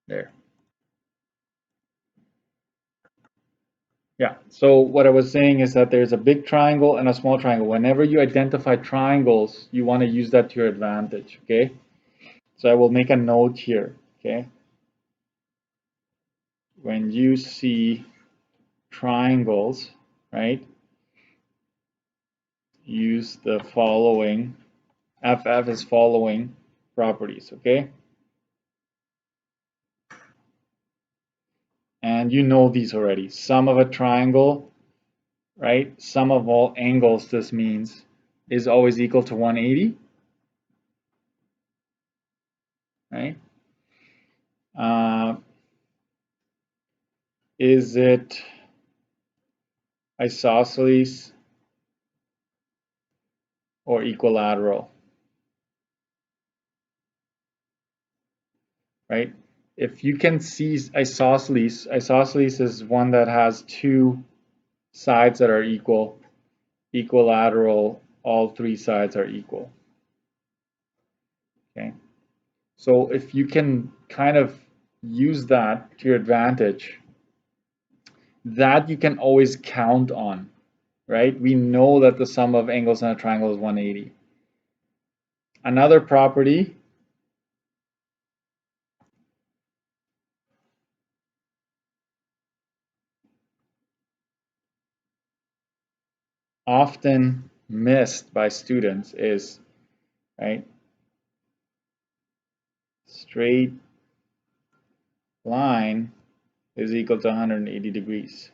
there. Yeah, so what I was saying is that there's a big triangle and a small triangle. Whenever you identify triangles, you want to use that to your advantage, okay? So I will make a note here, okay? When you see triangles, right, use the following, FF is following properties, okay? And you know these already. Sum of a triangle, right? Sum of all angles, this means, is always equal to 180, right? Is it isosceles or equilateral, right? If you can see isosceles, isosceles is one that has two sides that are equal. Equilateral, all three sides are equal. Okay, so if you can kind of use that to your advantage, that you can always count on, right? We know that the sum of angles in a triangle is 180. Another property often missed by students is, right, straight line is equal to 180 degrees.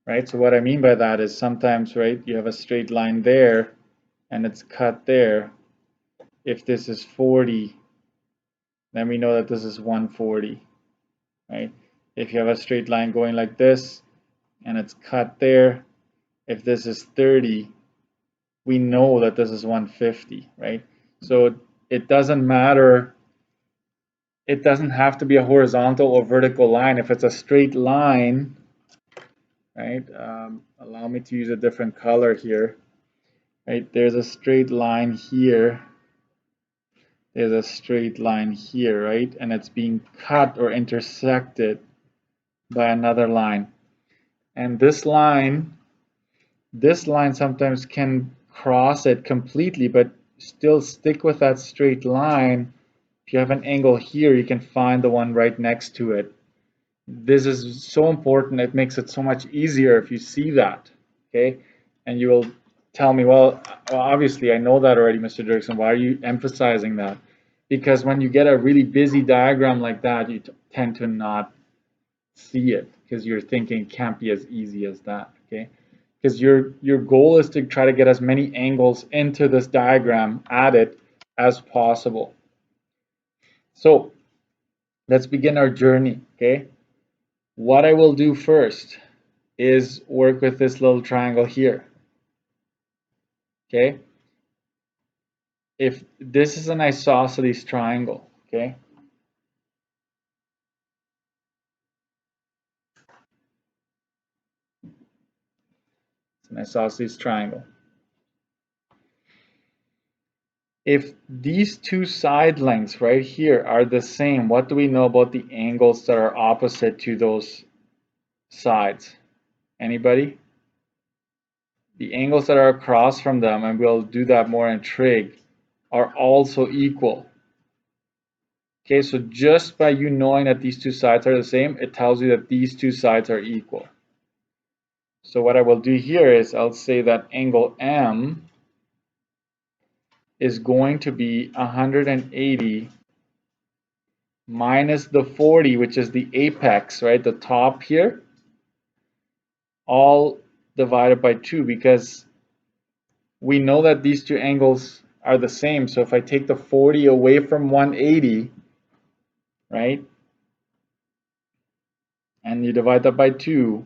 Right, so what I mean by that is sometimes, right, you have a straight line there and it's cut there. If this is 40, then we know that this is 140, right? If you have a straight line going like this and it's cut there, if this is 30, we know that this is 150, right? So it doesn't matter, it doesn't have to be a horizontal or vertical line. If it's a straight line, right, allow me to use a different color here, right? There's a straight line here, there's a straight line here, right? And it's being cut or intersected by another line. And this line sometimes can cross it completely, but still stick with that straight line. If you have an angle here, you can find the one right next to it. This is so important. It makes it so much easier if you see that, okay? And you will tell me, well, obviously I know that already, Mr. Dirksen. Why are you emphasizing that? Because when you get a really busy diagram like that, you tend to not see it because you're thinking it can't be as easy as that, okay? Because your goal is to try to get as many angles into this diagram added as possible. So let's begin our journey, okay? What I will do first is work with this little triangle here, okay? If this is an isosceles triangle, okay? It's an isosceles triangle. If these two side lengths right here are the same, what do we know about the angles that are opposite to those sides? Anybody? The angles that are across from them, and we'll do that more in trig, are also equal. Okay, so just by you knowing that these two sides are the same, it tells you that these two sides are equal. So what I will do here is I'll say that angle M is going to be 180 minus the 40, which is the apex, right? The top here, all divided by 2, because we know that these two angles are the same. So if I take the 40 away from 180, right, and you divide that by 2,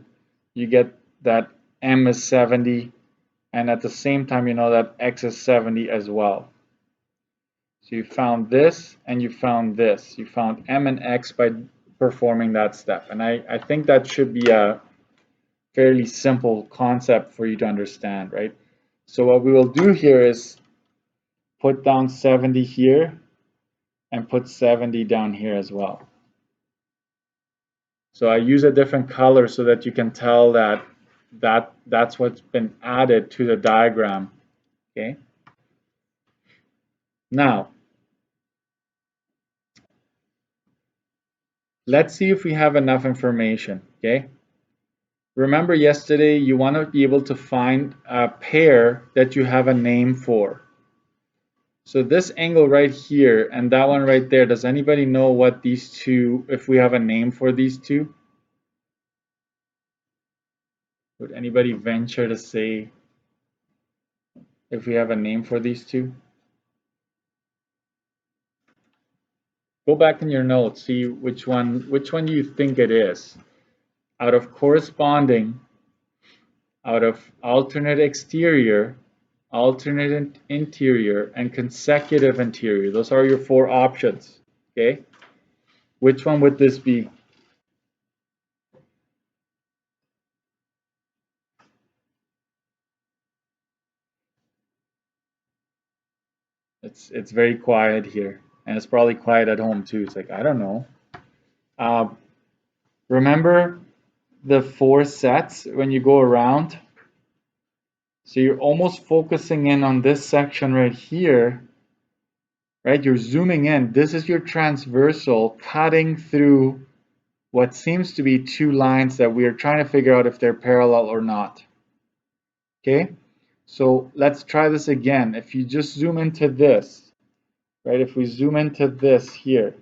you get that M is 70, and at the same time you know that X is 70 as well. So you found this and you found this. You found M and X by performing that step. And I think that should be a fairly simple concept for you to understand, right? So what we will do here is put down 70 here, and put 70 down here as well. So I use a different color so that you can tell that that's what's been added to the diagram. Okay. Now, let's see if we have enough information. Okay. Remember yesterday, you want to be able to find a pair that you have a name for. So this angle right here and that one right there, does anybody know what these two, if we have a name for these two? Would anybody venture to say if we have a name for these two? Go back in your notes, see which one do you think it is? Out of corresponding, out of alternate exterior, alternate interior, and consecutive interior. Those are your four options, okay? Which one would this be? It's very quiet here, and it's probably quiet at home too. It's like, I don't know. Remember the four sets when you go around? So you're almost focusing in on this section right here, right? You're zooming in. This is your transversal cutting through what seems to be two lines that we are trying to figure out if they're parallel or not. Okay, so let's try this again. If you just zoom into this, right? If we zoom into this here,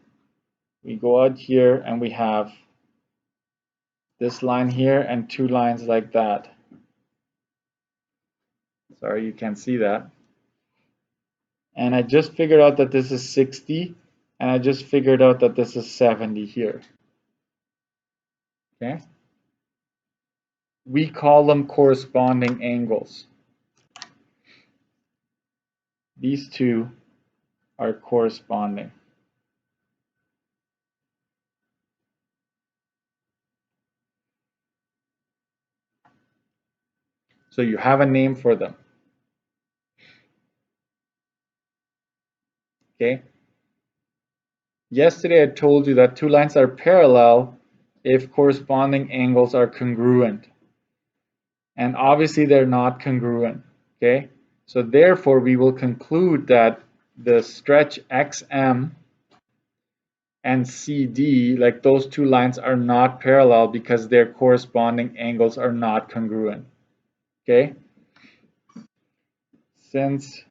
we go out here and we have this line here and two lines like that. Sorry, you can't see that. And I just figured out that this is 60, and I just figured out that this is 70 here. Okay? We call them corresponding angles. These two are corresponding. So you have a name for them. Okay? Yesterday I told you that two lines are parallel if corresponding angles are congruent. And obviously they're not congruent. Okay? So therefore we will conclude that the stretch XM and CD, like those two lines are not parallel because their corresponding angles are not congruent. Okay? Since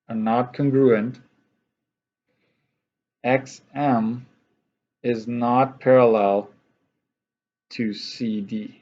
are not congruent, XM is not parallel to CD.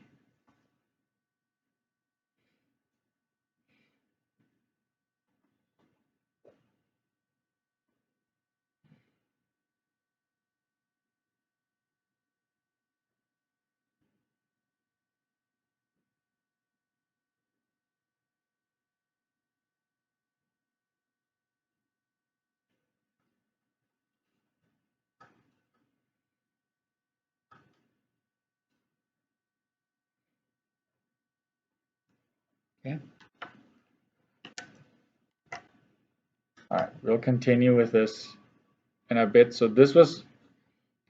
Okay? All right, we'll continue with this in a bit. So this was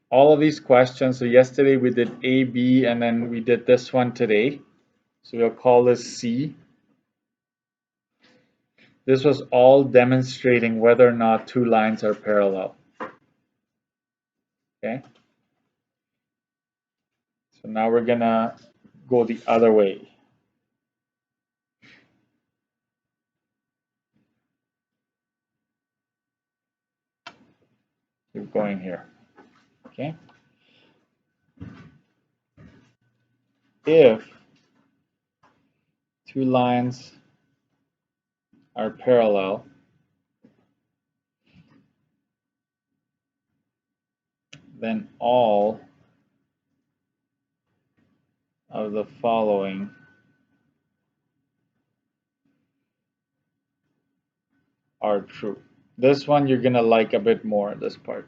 all of these questions. So yesterday we did A, B, and then we did this one today. So we'll call this C. This was all demonstrating whether or not two lines are parallel. Okay? So now we're gonna go the other way. Keep going here. Okay? If two lines are parallel, then all of the following are true. This one you're gonna like a bit more, this part.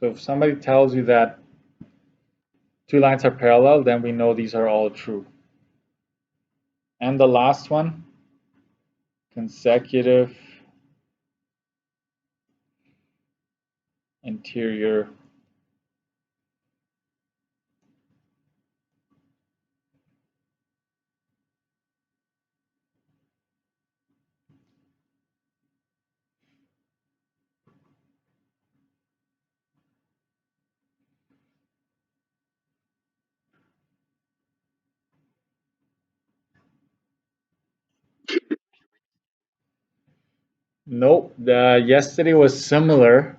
So if somebody tells you that two lines are parallel, then we know these are all true. And the last one, consecutive interior Nope, the yesterday was similar.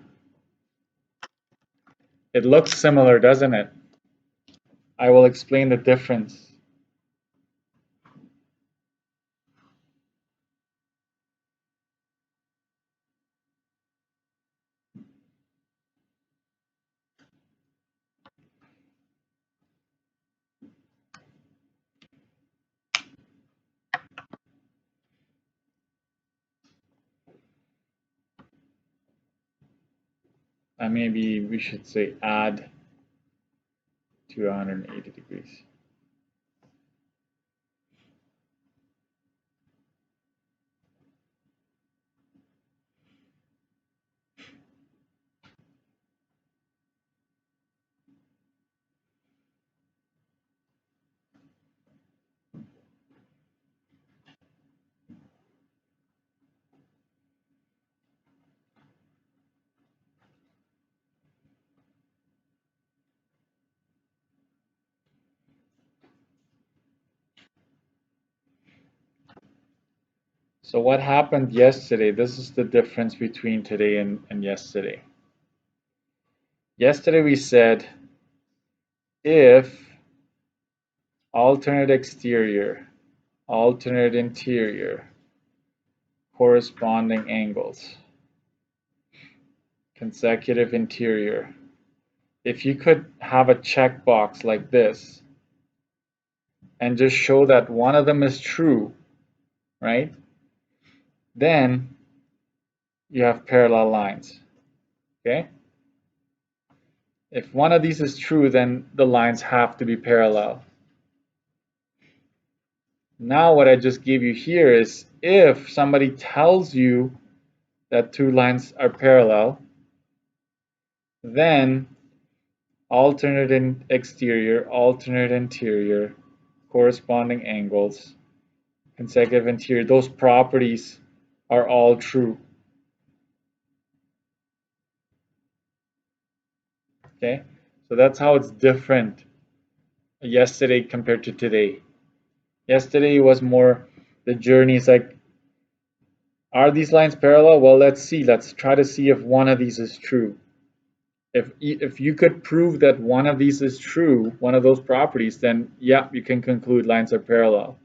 It looks similar, doesn't it? I will explain the difference. Maybe we should say add to 180 degrees. So what happened yesterday? This is the difference between today and yesterday. Yesterday we said if alternate exterior, alternate interior, corresponding angles, consecutive interior. If you could have a checkbox like this and just show that one of them is true, right? Then you have parallel lines, okay? If one of these is true, then the lines have to be parallel. Now what I just gave you here is if somebody tells you that two lines are parallel, then alternate exterior, alternate interior, corresponding angles, consecutive interior, those properties are all true. Okay, so that's how it's different yesterday compared to today. Yesterday was more the journey is like, are these lines parallel? Well, let's see. Let's try to see if one of these is true. If you could prove that one of these is true, one of those properties, then yeah, you can conclude lines are parallel.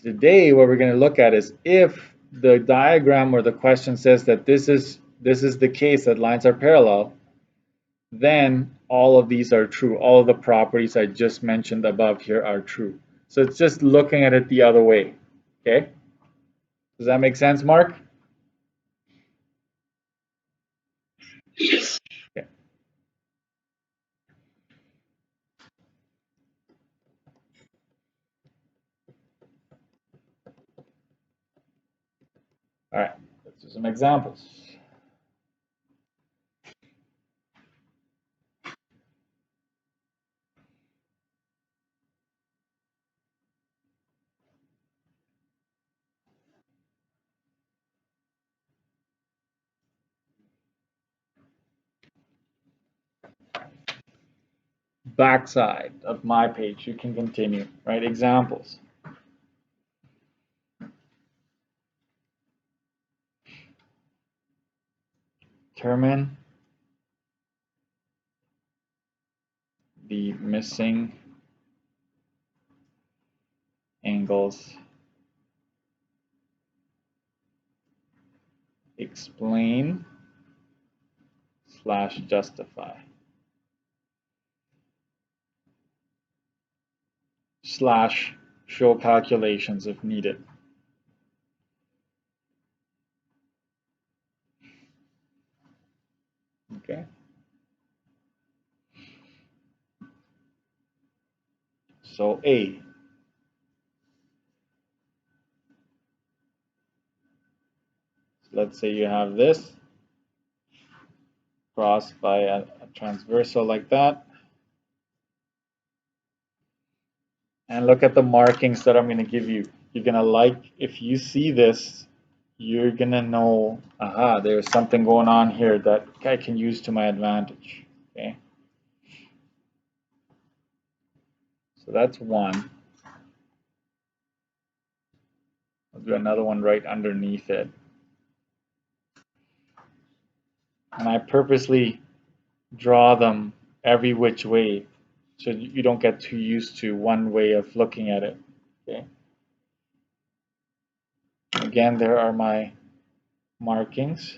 Today, what we're going to look at is if the diagram or the question says that this is the case, that lines are parallel, then all of these are true. All of the properties I just mentioned above here are true. So it's just looking at it the other way. Okay? Does that make sense, Mark? Yes. Okay. All right. Let's do some examples. Backside of my page, you can continue, right? Examples. Determine the missing angles. Explain / justify / show calculations if needed. So A. So let's say you have this crossed by a transversal like that. And look at the markings that I'm going to give you. You're going to like, if you see this, you're going to know, aha, there's something going on here that I can use to my advantage. Okay. So that's one. I'll do another one right underneath it. And I purposely draw them every which way so you don't get too used to one way of looking at it. Okay. Again, there are my markings.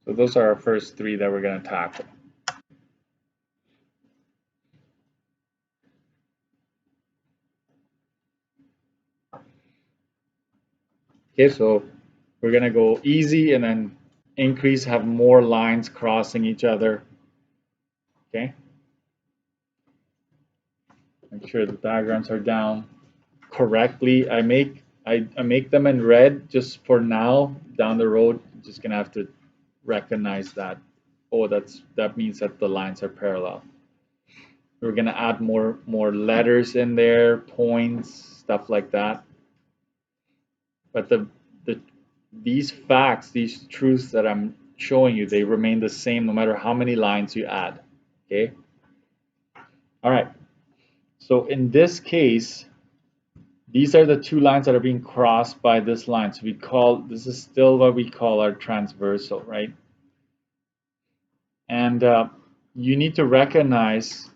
So those are our first three that we're going to tackle. Okay, so we're going to go easy and then increase, have more lines crossing each other. Okay. Make sure the diagrams are down correctly. I make them in red just for now. Down the road, just going to have to recognize that, oh, that means that the lines are parallel. We're going to add more letters in there, points, stuff like that. But these facts, these truths that I'm showing you, they remain the same no matter how many lines you add. Okay. All right. So in this case, these are the two lines that are being crossed by this line. So this is still what we call our transversal, right? And you need to recognize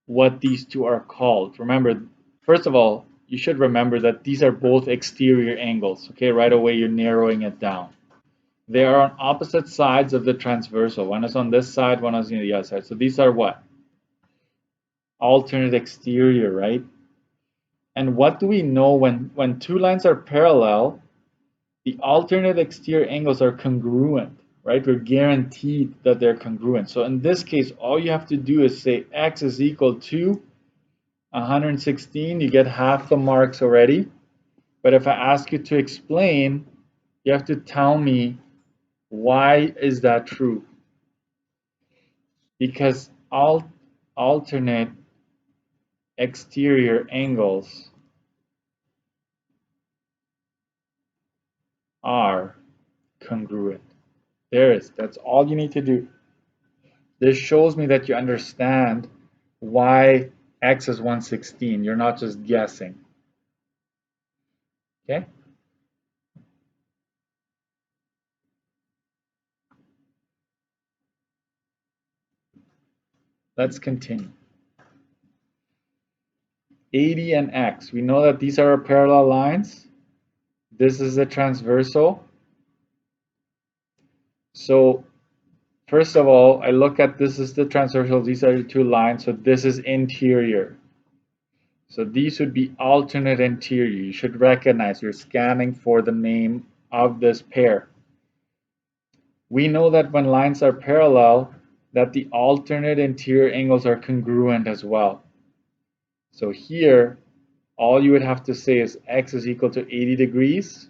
what these two are called. Remember, first of all, you should remember that these are both exterior angles. Okay, right away you're narrowing it down. They are on opposite sides of the transversal. One is on this side, one is on the other side. So these are what? Alternate exterior, right? And what do we know when two lines are parallel? The alternate exterior angles are congruent, right? We're guaranteed that they're congruent. So in this case, all you have to do is say x is equal to 116. You get half the marks already. But if I ask you to explain, you have to tell me why is that true? Because alternate exterior angles are congruent. That's all you need to do. This shows me that you understand why x is 116. You're not just guessing. Okay? Let's continue. 80 and x. We know that these are our parallel lines. This is a transversal. So first of all, I look at this is the transversal. These are the two lines. So this is interior. So these would be alternate interior. You should recognize you're scanning for the name of this pair. We know that when lines are parallel, that the alternate interior angles are congruent as well. So here, all you would have to say is x is equal to 80 degrees.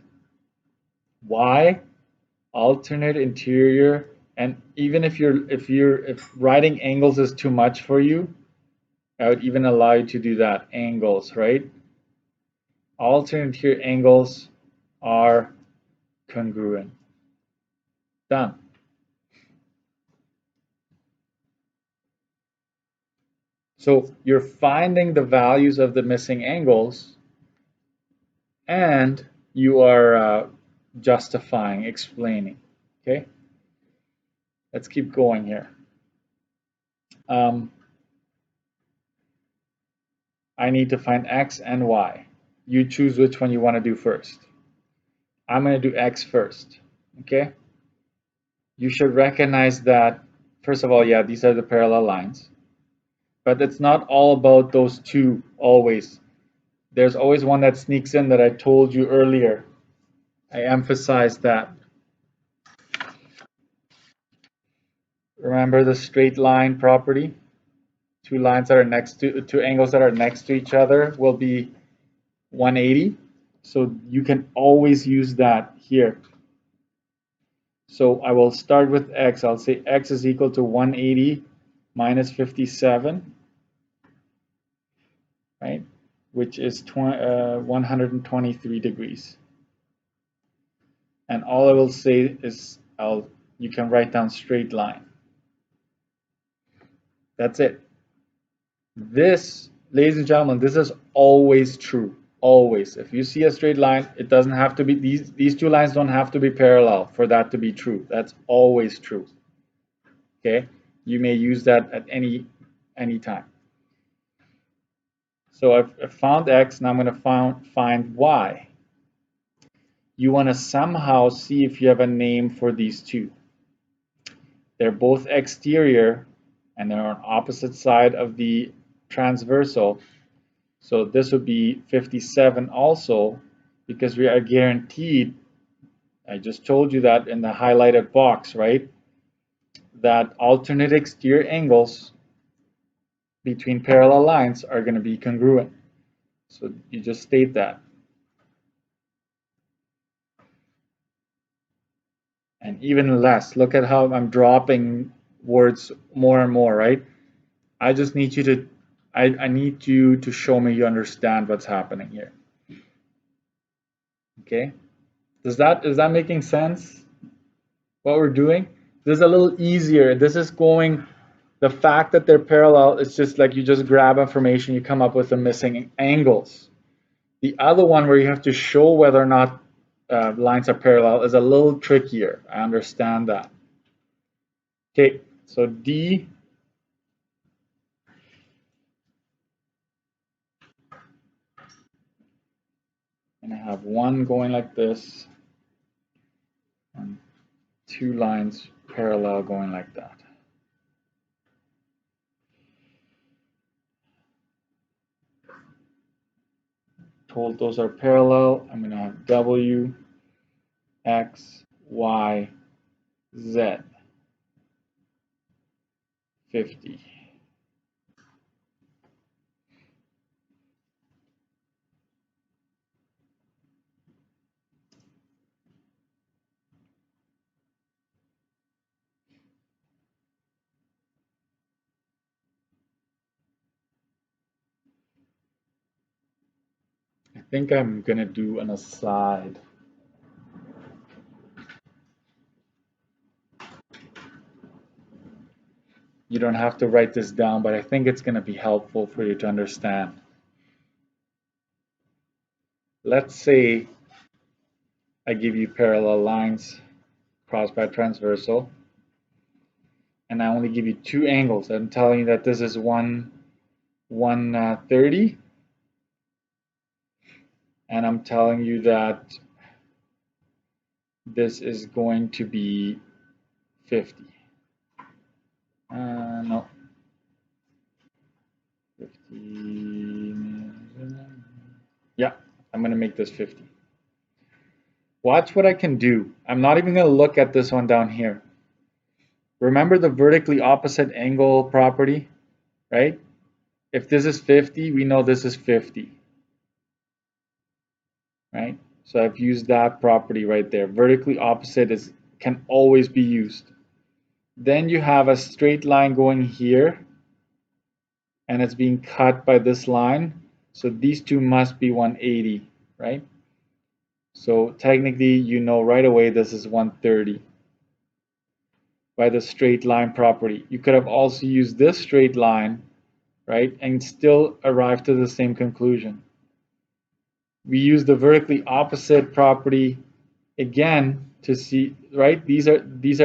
Y, alternate interior, and even if writing angles is too much for you, I would even allow you to do that. Angles, right? Alternate interior angles are congruent. Done. So you're finding the values of the missing angles, and you are justifying, explaining. Okay? Let's keep going here. I need to find x and y. You choose which one you want to do first. I'm going to do x first. Okay? You should recognize that, first of all, yeah, these are the parallel lines. But it's not all about those two always. There's always one that sneaks in that I told you earlier. I emphasized that. Remember the straight line property? Two lines that are two angles that are next to each other will be 180. So you can always use that here. So I will start with x. I'll say x is equal to 180 minus 57, right? Which is 123 degrees. And all I will say is you can write down straight line. That's it. This, ladies and gentlemen, this is always true. Always. If you see a straight line, it doesn't have to be, these two lines don't have to be parallel for that to be true. That's always true. Okay? You may use that at any time. So I've found x, and I'm going to find y. You want to somehow see if you have a name for these two. They're both exterior, and they're on opposite side of the transversal. So this would be 57 also, because we are guaranteed, I just told you that in the highlighted box, right? That alternate exterior angles between parallel lines are going to be congruent. So you just state that. And even less, look at how I'm dropping words more and more, right? I just need you to, I need you to show me you understand what's happening here. Okay? Is that making sense? What we're doing? This is a little easier. This is going, the fact that they're parallel is just like you just grab information, you come up with the missing angles. The other one where you have to show whether or not lines are parallel is a little trickier. I understand that. Okay, so D, and I have one going like this, and two lines parallel going like that. Told those are parallel. I'm going to have W, X, Y, Z, 50. I think I'm going to do an aside. You don't have to write this down, but I think it's going to be helpful for you to understand. Let's say I give you parallel lines crossed by transversal, and I only give you two angles. I'm telling you that this is 130, and I'm telling you that this is going to be 50. No. 50. Yeah, I'm going to make this 50. Watch what I can do. I'm not even going to look at this one down here. Remember the vertically opposite angle property, right? If this is 50, we know this is 50, right? So I've used that property right there. Vertically opposite can always be used. Then you have a straight line going here, and it's being cut by this line. So these two must be 180, right? So technically, you know right away this is 130 by the straight line property. You could have also used this straight line, right, and still arrive to the same conclusion. We use the vertically opposite property again to see, right, these are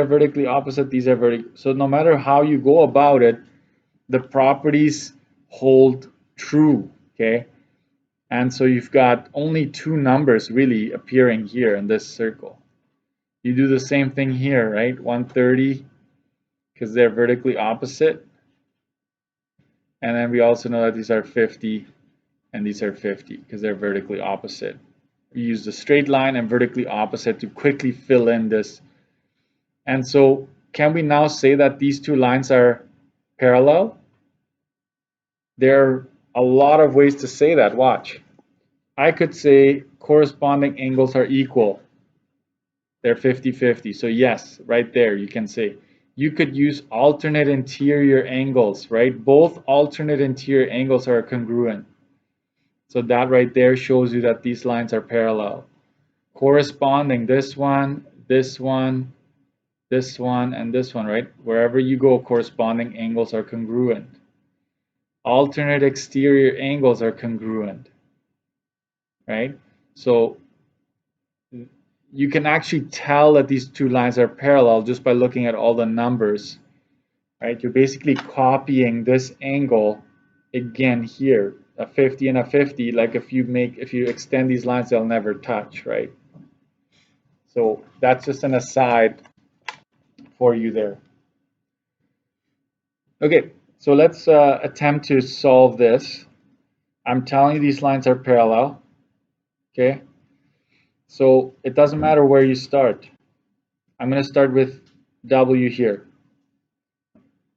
vertically opposite, these are vertical. So no matter how you go about it, the properties hold true, okay? And so you've got only two numbers really appearing here in this circle. You do the same thing here, right? 130, because they're vertically opposite. And then we also know that these are 50 and these are 50 because they're vertically opposite. We use the straight line and vertically opposite to quickly fill in this. And so can we now say that these two lines are parallel? There are a lot of ways to say that. Watch. I could say corresponding angles are equal. They're 50-50. So yes, right there you can say. You could use alternate interior angles, right? Both alternate interior angles are congruent. So that right there shows you that these lines are parallel. Corresponding, this one, this one, this one, and this one, right? Wherever you go, corresponding angles are congruent. Alternate exterior angles are congruent, right? So you can actually tell that these two lines are parallel just by looking at all the numbers, right? You're basically copying this angle again here, a 50 and a 50. Like if you extend these lines, they'll never touch, right? So that's just an aside for you there. Okay, so let's attempt to solve this. I'm telling you these lines are parallel, okay? So it doesn't matter where you start. I'm going to start with W here.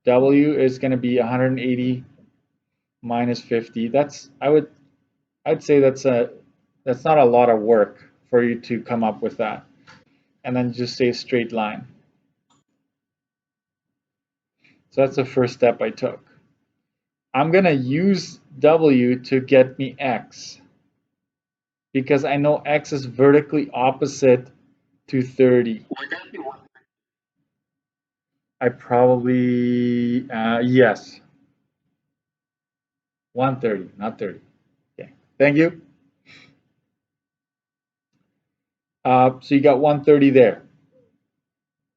W is going to be 180 minus 50. I'd say that's not a lot of work for you to come up with that. And then just say straight line. So that's the first step I took. I'm going to use W to get me X because I know X is vertically opposite to 30. I probably, yes, 130, not 30. Okay, thank you. So you got 130 there.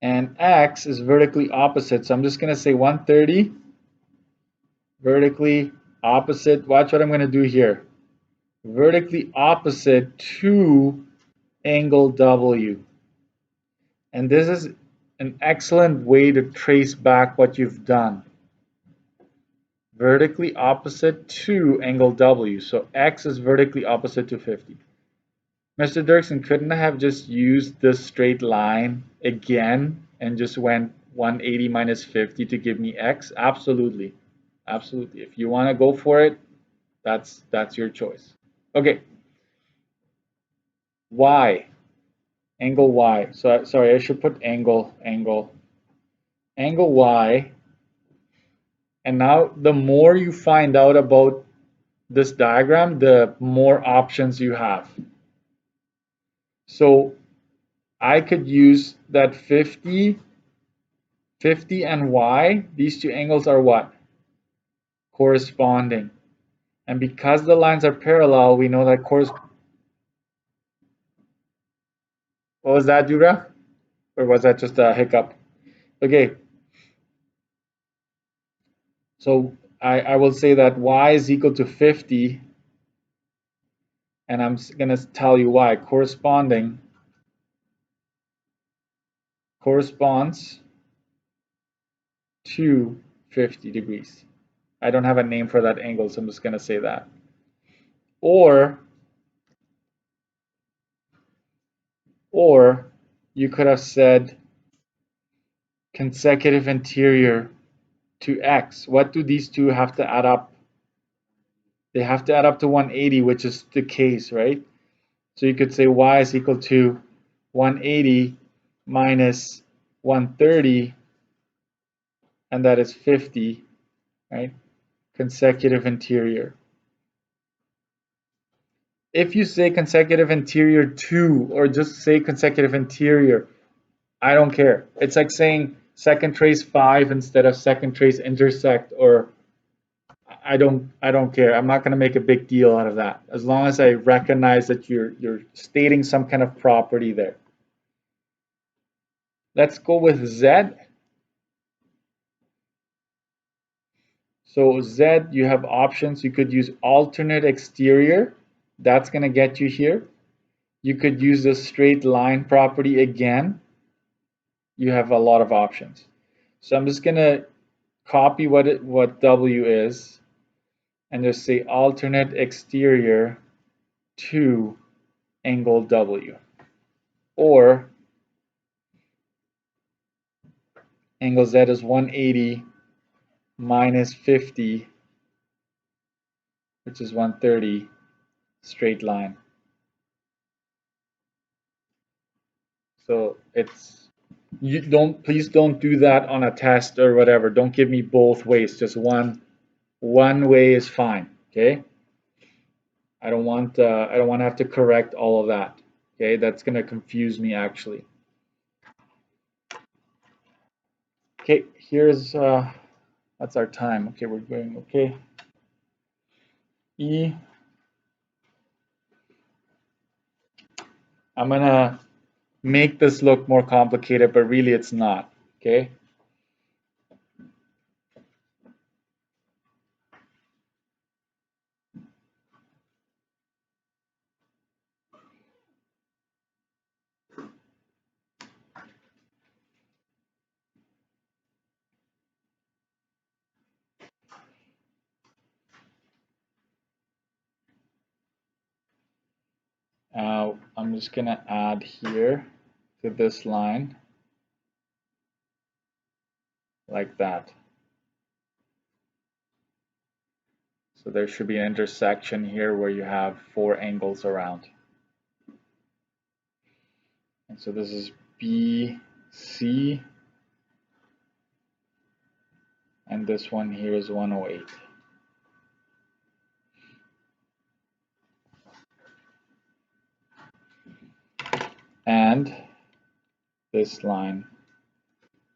And X is vertically opposite, so I'm just going to say 130, vertically opposite. Watch what I'm going to do here. Vertically opposite to angle W. And this is an excellent way to trace back what you've done. Vertically opposite to angle W. So X is vertically opposite to 50. Mr. Dirksen, couldn't I have just used this straight line again and just went 180 minus 50 to give me X? Absolutely. Absolutely. If you want to go for it, that's your choice. Okay. Y. Angle Y. So sorry, I should put angle Y. And now the more you find out about this diagram, the more options you have. So I could use that 50 and Y. These two angles are what? Corresponding. And because the lines are parallel, we know that What was that, Jura? Or was that just a hiccup? Okay. So I will say that Y is equal to 50. And I'm going to tell you why. Corresponds to 50 degrees. I don't have a name for that angle, so I'm just going to say that. Or you could have said consecutive interior to X. What do these two have to add up? They have to add up to 180, which is the case, right? So you could say Y is equal to 180 minus 130, and that is 50, right? Consecutive interior. If you say consecutive interior 2 or just say consecutive interior, I don't care. It's like saying second trace 5 instead of second trace intersect, or I don't care. I'm not going to make a big deal out of that. As long as I recognize that you're stating some kind of property there. Let's go with Z. So Z, you have options. You could use alternate exterior. That's going to get you here. You could use the straight line property again. You have a lot of options. So I'm just going to copy what W is and just say alternate exterior to angle W. Or angle Z is 180 minus 50, which is 130, straight line. So it's, please don't do that on a test or whatever. Don't give me both ways. Just one way is fine. Okay. I don't want to have to correct all of that. Okay, that's gonna confuse me actually. Okay, here's that's our time. Okay, we're going okay. E. I'm gonna make this look more complicated, but really it's not. Okay. I'm just gonna add here to this line like that. So there should be an intersection here where you have 4 angles around. And so this is BC, and this one here is 108. And this line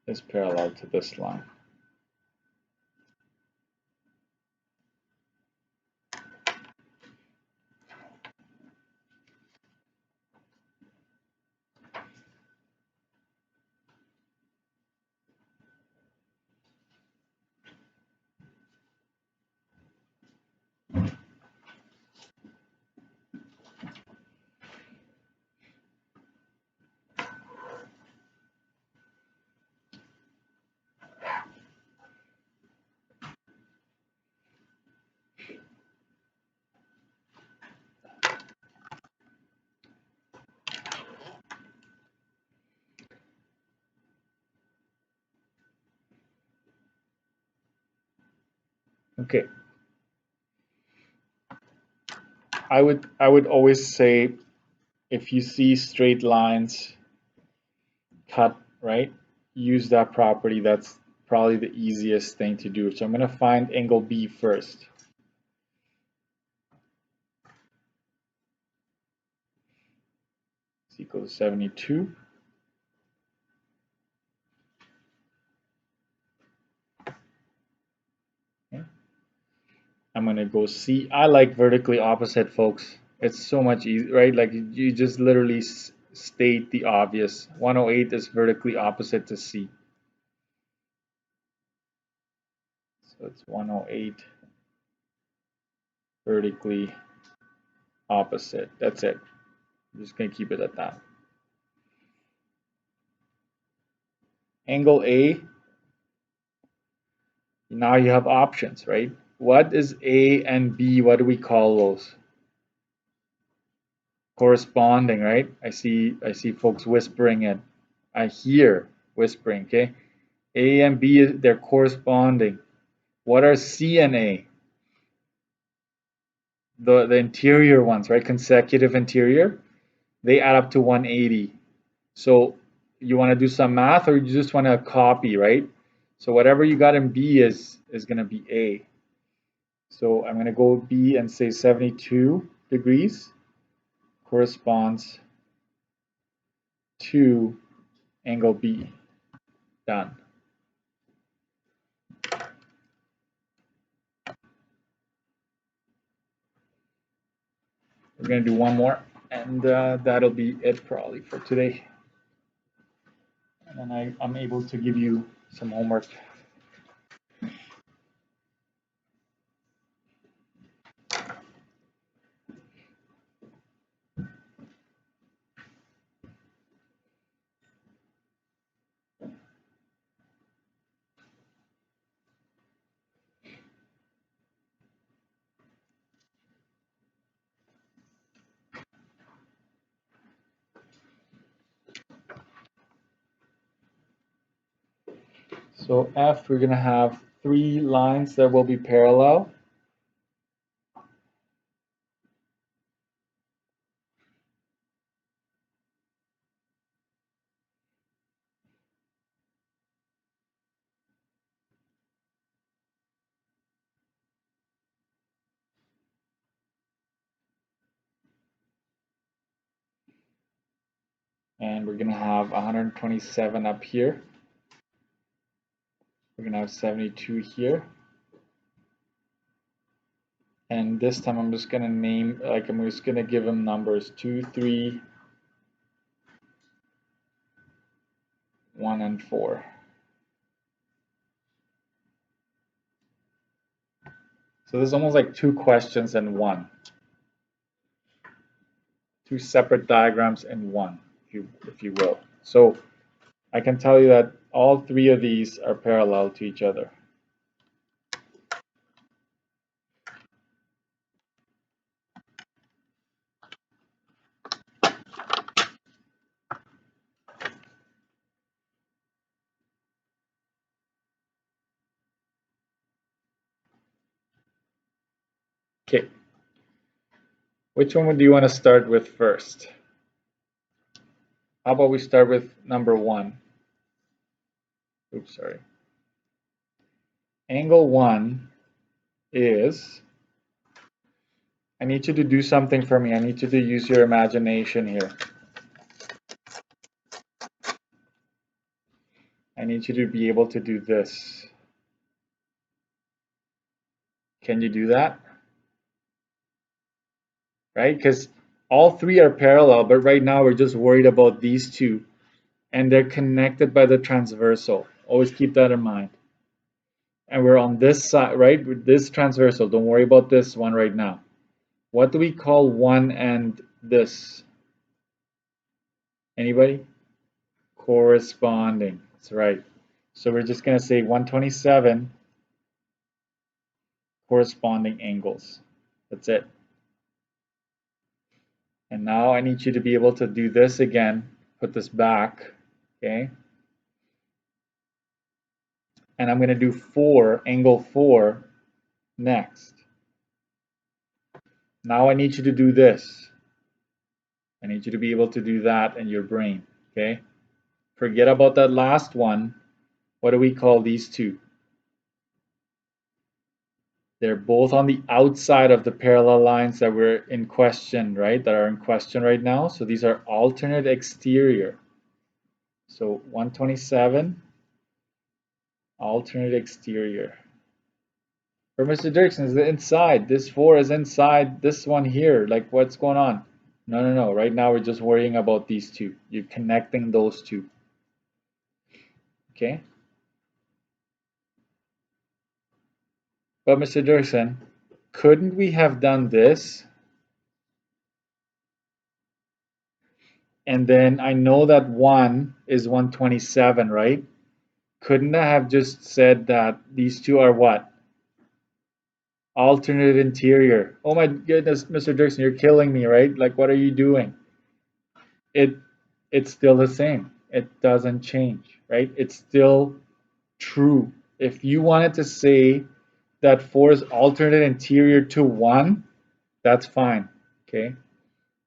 is parallel to this line. Okay. I would always say if you see straight lines cut, right, use that property. That's probably the easiest thing to do. So I'm going to find angle B first. It's equal to 72. Okay. I'm going to go C. I like vertically opposite, folks. It's so much easier, right? Like you just literally state the obvious. 108 is vertically opposite to C. So it's 108 vertically opposite. That's it. I'm just going to keep it at that. Angle A, now you have options, right? What is A and B? What do we call those? Corresponding, right? I see folks whispering it. I hear whispering, okay? A and B, they're corresponding. What are C and A? The interior ones, right? Consecutive interior. They add up to 180. So you want to do some math or you just want to copy, right? So whatever you got in B is going to be A. So I'm going to go B and say 72 degrees. corresponds to angle B. Done. We're going to do one more, and that'll be it probably for today. And then I'm able to give you some homework. So F, we're going to have 3 lines that will be parallel. And we're going to have 127 up here. We're going to have 72 here. And this time I'm just going to name, like I'm just going to give them numbers 2, 3, 1, and 4. So this is almost like 2 questions in one. 2 separate diagrams in one, if you will. So I can tell you that all 3 of these are parallel to each other. Okay. Which one do you want to start with first? How about we start with number 1? Oops, sorry. Angle 1 is, I need you to do something for me. I need you to use your imagination here. I need you to be able to do this. Can you do that? Right? Because all 3 are parallel, but right now we're just worried about these 2. And they're connected by the transversal. Always keep that in mind. And we're on this side, right? With this transversal. Don't worry about this one right now. What do we call 1 and this? Anybody? Corresponding. That's right. So we're just going to say 127 corresponding angles. That's it. And now I need you to be able to do this again. Put this back. Okay. And I'm going to do 4, angle 4 next. Now I need you to do this. I need you to be able to do that in your brain. Okay. Forget about that last one. What do we call these 2? They're both on the outside of the parallel lines that were in question, right? That are in question right now. So these are alternate exterior. So 127, alternate exterior. For Mr. Dirksen, is it inside? This 4 is inside this one here. Like, what's going on? No. Right now we're just worrying about these 2. You're connecting those 2. Okay? But Mr. Dirksen, couldn't we have done this? And then I know that 1 is 127, right? Couldn't I have just said that these 2 are what? Alternate interior. Oh my goodness, Mr. Dirksen, you're killing me, right? Like, what are you doing? It's still the same. It doesn't change, right? It's still true. If you wanted to say that 4 is alternate interior to 1, that's fine, okay?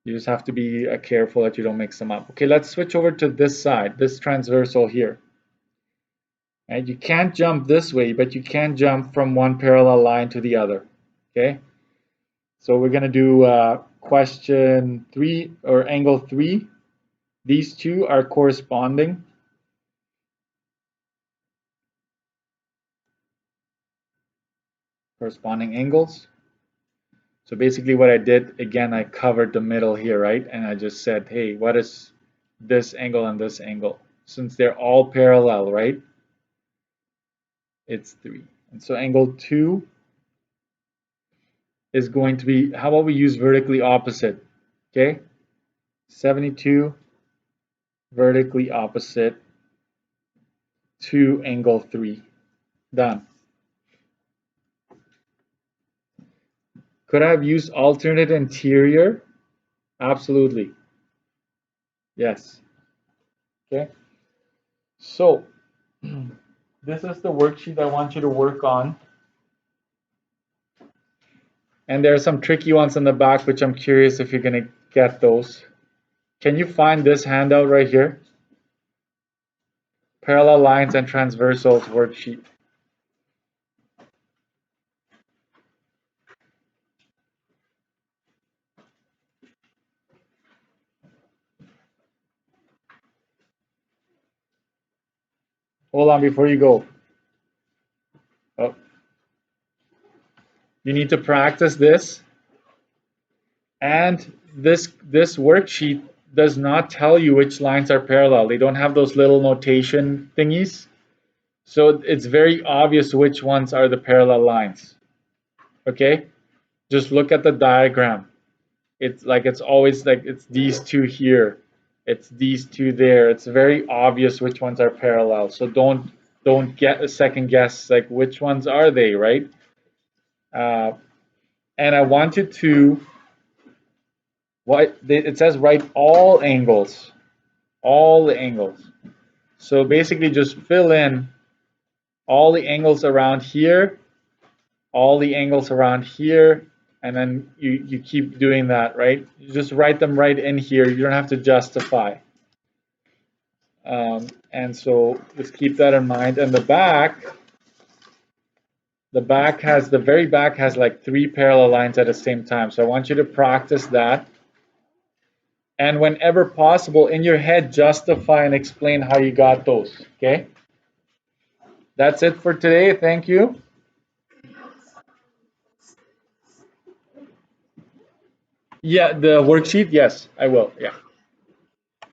You just have to be careful that you don't mix them up. Okay, let's switch over to this side, this transversal here. Right? You can't jump this way, but you can jump from one parallel line to the other, okay? So we're going to do question 3 or angle 3, these two are corresponding. Corresponding angles. So basically what I did, again, I covered the middle here, right? And I just said, hey, what is this angle and this angle? Since they're all parallel, right? It's 3. And so angle 2 is going to be, how about we use vertically opposite? Okay? 72 vertically opposite to angle 3. Done. Could I have used alternate interior? Absolutely. Yes. Okay. So this is the worksheet I want you to work on. And there are some tricky ones in the back, which I'm curious if you're going to get those. Can you find this handout right here? Parallel lines and transversals worksheet. Hold on before you go. Oh. You need to practice this. And this worksheet does not tell you which lines are parallel. They don't have those little notation thingies. So it's very obvious which ones are the parallel lines. Okay? Just look at the diagram. It's like it's always like it's these two here. It's these two there. It's very obvious which ones are parallel. So don't get a second guess like which ones are they, right? And I wanted to it says write all angles, all the angles. So basically just fill in all the angles around here, all the angles around here, and then you keep doing that, right? You just write them right in here. You don't have to justify. And so just keep that in mind. And the very back has like 3 parallel lines at the same time. So I want you to practice that. And whenever possible, in your head, justify and explain how you got those, okay? That's it for today. Thank you. Yeah, the worksheet, yes, I will. Yeah.